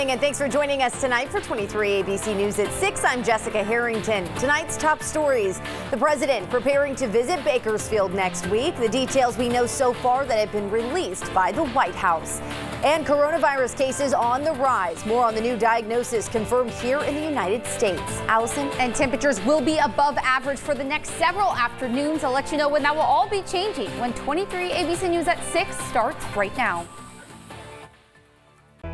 evening and thanks for joining us tonight for 23 ABC News at 6. I'm Jessica Harrington. Tonight's top stories. The president preparing to visit Bakersfield next week. The details we know so far that have been released by the White House. And coronavirus cases on the rise. More on the new diagnosis confirmed here in the United States. Allison? And temperatures will be above average for the next several afternoons. I'll let you know when that will all be changing when 23 ABC News at 6 starts right now.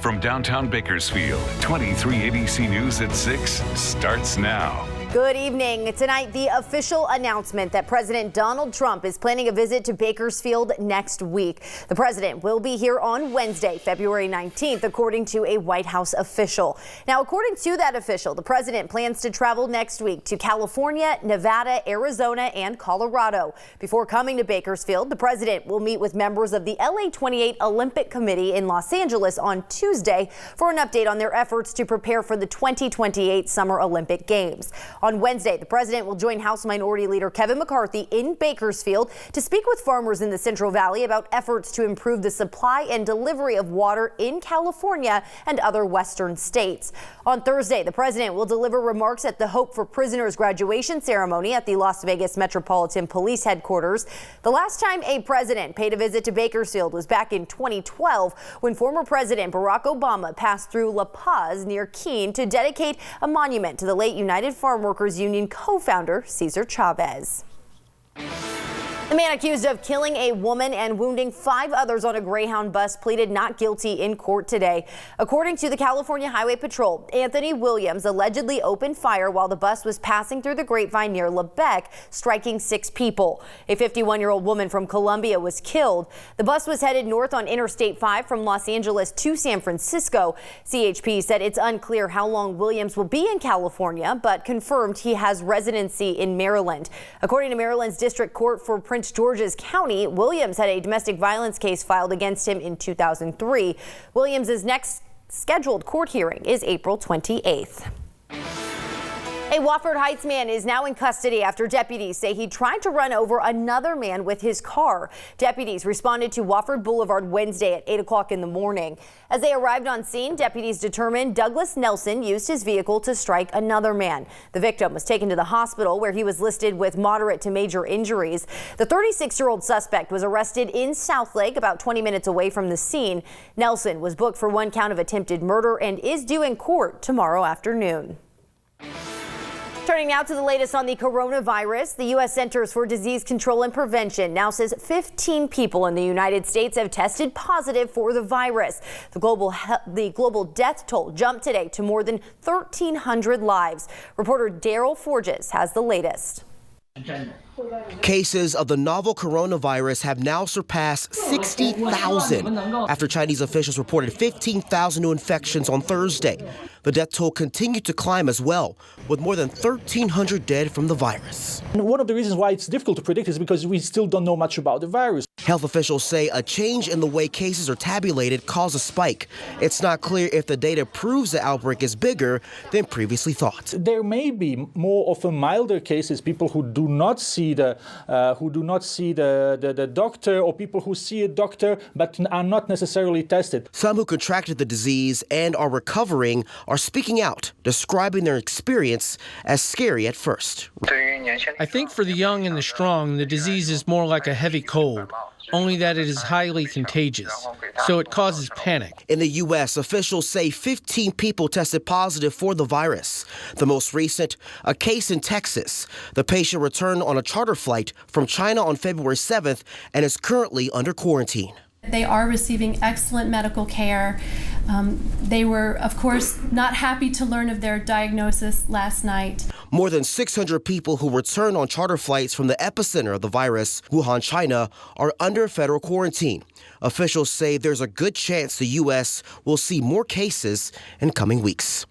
From downtown Bakersfield, 23 ABC News at 6 starts now. Good evening. Tonight, the official announcement that President Donald Trump is planning a visit to Bakersfield next week. The president will be here on Wednesday, February 19th, according to a White House official. Now, according to that official, the president plans to travel next week to California, Nevada, Arizona, and Colorado. Before coming to Bakersfield, the president will meet with members of the LA 28 Olympic Committee in Los Angeles on Tuesday for an update on their efforts to prepare for the 2028 Summer Olympic Games. On Wednesday, the president will join House Minority Leader Kevin McCarthy in Bakersfield to speak with farmers in the Central Valley about efforts to improve the supply and delivery of water in California and other western states. On Thursday, the president will deliver remarks at the Hope for Prisoners graduation ceremony at the Las Vegas Metropolitan Police Headquarters. The last time a president paid a visit to Bakersfield was back in 2012 when former President Barack Obama passed through La Paz near Keene to dedicate a monument to the late United Farm Workers Union co-founder Cesar Chavez. The man accused of killing a woman and wounding 5 others on a Greyhound bus pleaded not guilty in court today. According to the California Highway Patrol, Anthony Williams allegedly opened fire while the bus was passing through the Grapevine near Lebec, striking 6 people. A 51-year-old woman from Colombia was killed. The bus was headed north on Interstate 5 from Los Angeles to San Francisco. CHP said it's unclear how long Williams will be in California, but confirmed he has residency in Maryland. According to Maryland's District Court for Prince George's County, Williams had a domestic violence case filed against him in 2003. Williams' next scheduled court hearing is April 28th. A Wofford Heights man is now in custody after deputies say he tried to run over another man with his car. Deputies responded to Wofford Boulevard Wednesday at 8 o'clock in the morning. As they arrived on scene, deputies determined Douglas Nelson used his vehicle to strike another man. The victim was taken to the hospital where he was listed with moderate to major injuries. The 36-year-old suspect was arrested in Southlake, about 20 minutes away from the scene. Nelson was booked for 1 count of attempted murder and is due in court tomorrow afternoon. Turning now to the latest on the coronavirus, the U.S. Centers for Disease Control and Prevention now says 15 people in the United States have tested positive for the virus. The global death toll jumped today to more than 1,300 lives. Reporter Daryl Forges has the latest. Cases of the novel coronavirus have now surpassed 60,000 after Chinese officials reported 15,000 new infections on Thursday. The death toll continued to climb as well, with more than 1,300 dead from the virus. And one of the reasons why it's difficult to predict is because we still don't know much about the virus. Health officials say a change in the way cases are tabulated caused a spike. It's not clear if the data proves the outbreak is bigger than previously thought. There may be more often milder cases, people who do not see the doctor, or people who see a doctor but are not necessarily tested. Some who contracted the disease and are recovering are speaking out, describing their experience as scary at first. I think for the young and the strong, the disease is more like a heavy cold, only that it is highly contagious, so it causes panic. In the U.S., officials say 15 people tested positive for the virus. The most recent, a case in Texas. The patient returned on a charter flight from China on February 7th and is currently under quarantine. They are receiving excellent medical care. They were, of course, not happy to learn of their diagnosis last night. More than 600 people who returned on charter flights from the epicenter of the virus, Wuhan, China, are under federal quarantine. Officials say there's a good chance the U.S. will see more cases in coming weeks.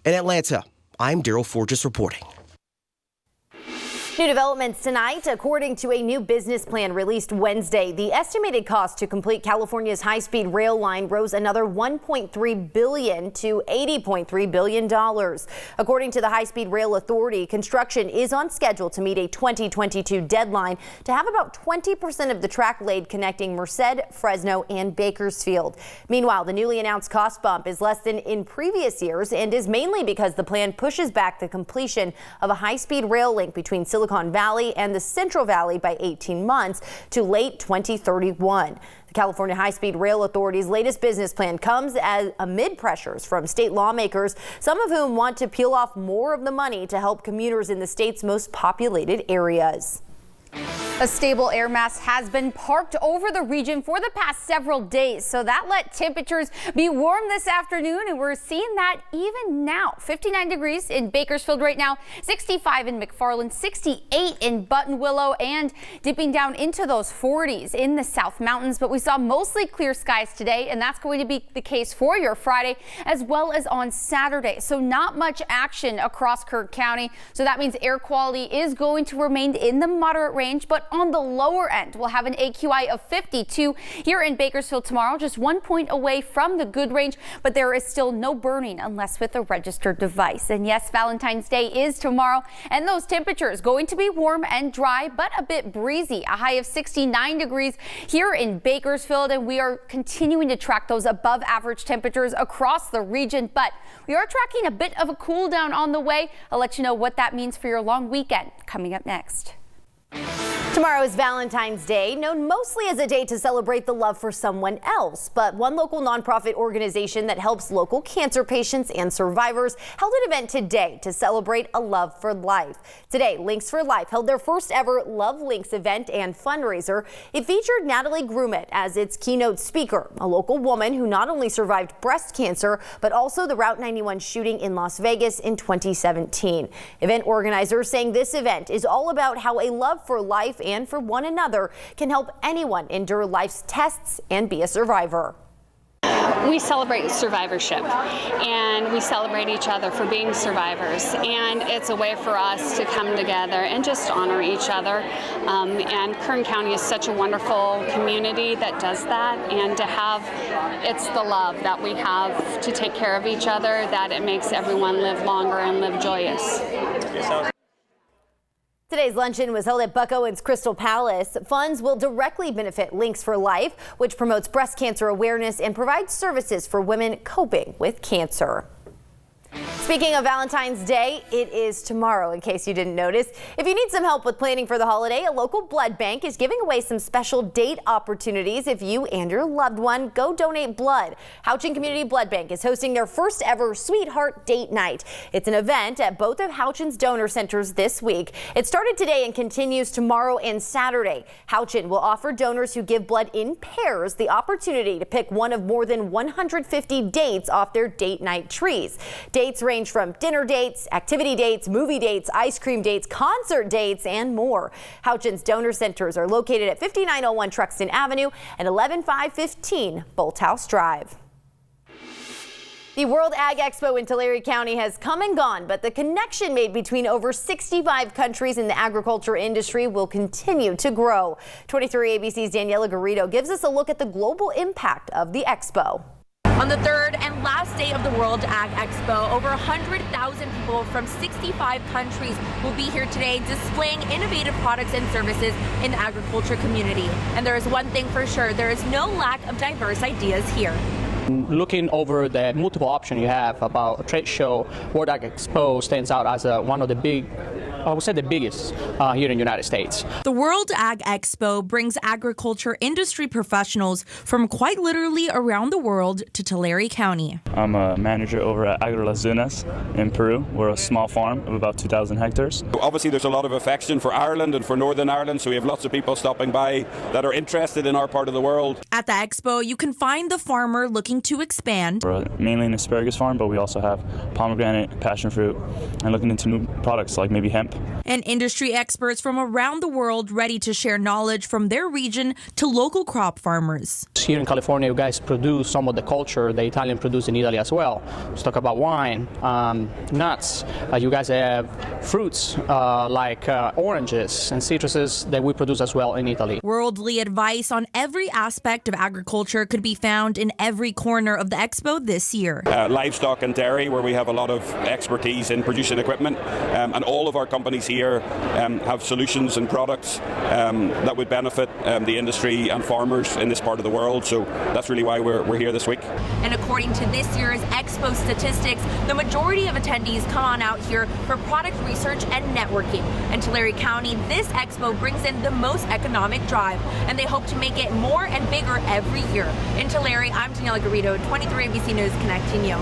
In Atlanta, I'm Daryl Forges reporting. New developments tonight. According to a new business plan released Wednesday, the estimated cost to complete California's high-speed rail line rose another $1.3 billion to $80.3 billion. According to the High-Speed Rail Authority, construction is on schedule to meet a 2022 deadline to have about 20% of the track laid connecting Merced, Fresno, and Bakersfield. Meanwhile, the newly announced cost bump is less than in previous years and is mainly because the plan pushes back the completion of a high-speed rail link between Silicon Valley and the Central Valley by 18 months to late 2031. The California High-Speed Rail Authority's latest business plan comes amid pressures from state lawmakers, some of whom want to peel off more of the money to help commuters in the state's most populated areas. A stable air mass has been parked over the region for the past several days, so that let temperatures be warm this afternoon, and we're seeing that even now. 59 degrees in Bakersfield right now, 65 in McFarland, 68 in Buttonwillow, and dipping down into those 40s in the South Mountains. But we saw mostly clear skies today, and that's going to be the case for your Friday as well as on Saturday. So not much action across Kern County, so that means air quality is going to remain in the moderate range, but on the lower end, we'll have an AQI of 52 here in Bakersfield tomorrow, just 1 point away from the good range, but there is still no burning unless with a registered device. And yes, Valentine's Day is tomorrow, and those temperatures going to be warm and dry, but a bit breezy. A high of 69 degrees here in Bakersfield, and we are continuing to track those above average temperatures across the region, but we are tracking a bit of a cool down on the way. I'll let you know what that means for your long weekend coming up next. Tomorrow is Valentine's Day, known mostly as a day to celebrate the love for someone else. But one local nonprofit organization that helps local cancer patients and survivors held an event today to celebrate a love for life. Today, Links for Life held their first ever Love Links event and fundraiser. It featured Natalie Grumet as its keynote speaker, a local woman who not only survived breast cancer, but also the Route 91 shooting in Las Vegas in 2017. Event organizers saying this event is all about how a love for life and for one another can help anyone endure life's tests and be a survivor. We celebrate survivorship, and we celebrate each other for being survivors, and it's a way for us to come together and just honor each other. And Kern County is such a wonderful community that does that, and to have, it's the love that we have to take care of each other that it makes everyone live longer and live joyous. Today's luncheon was held at Buck Owens Crystal Palace. Funds will directly benefit Links for Life, which promotes breast cancer awareness and provides services for women coping with cancer. Speaking of Valentine's Day, it is tomorrow, in case you didn't notice. If you need some help with planning for the holiday, a local blood bank is giving away some special date opportunities if you and your loved one go donate blood. Houchin Community Blood Bank is hosting their first ever Sweetheart Date Night. It's an event at both of Houchin's donor centers this week. It started today and continues tomorrow and Saturday. Houchin will offer donors who give blood in pairs the opportunity to pick one of more than 150 dates off their date night trees. Dates range from dinner dates, activity dates, movie dates, ice cream dates, concert dates, and more. Houchin's donor centers are located at 5901 Truxton Avenue and 11515 Bolthouse Drive. The World Ag Expo in Tulare County has come and gone, but the connection made between over 65 countries in the agriculture industry will continue to grow. 23 ABC's Daniela Garrido gives us a look at the global impact of the expo. On the third and last day of the World Ag Expo, over 100,000 people from 65 countries will be here today displaying innovative products and services in the agriculture community. And there is one thing for sure, there is no lack of diverse ideas here. Looking over the multiple options you have about a trade show, World Ag Expo stands out as one of the the biggest here in the United States. The World Ag Expo brings agriculture industry professionals from quite literally around the world to Tulare County. I'm a manager over at Agro Las Dunas in Peru. We're a small farm of about 2,000 hectares. Obviously, there's a lot of affection for Ireland and for Northern Ireland, so we have lots of people stopping by that are interested in our part of the world. At the expo, you can find the farmer looking to expand. We're mainly an asparagus farm, but we also have pomegranate, passion fruit, and looking into new products like maybe hemp. hemp. And industry experts from around the world ready to share knowledge from their region to local crop farmers. Here in California, you guys produce some of the culture the Italian produce in Italy as well. Let's talk about wine, nuts. You guys have fruits like oranges and citruses that we produce as well in Italy. Worldly advice on every aspect of agriculture could be found in every corner of the expo this year. Livestock and dairy, where we have a lot of expertise in producing equipment, and all of our companies here have solutions and products that would benefit the industry and farmers in this part of the world. So that's really why we're here this week. And according to this year's Expo statistics, the majority of attendees come on out here for product research and networking. And Tulare County, this Expo brings in the most economic drive, and they hope to make it more and bigger every year. In Tulare, I'm Daniela Garrido, 23 ABC News, connecting you.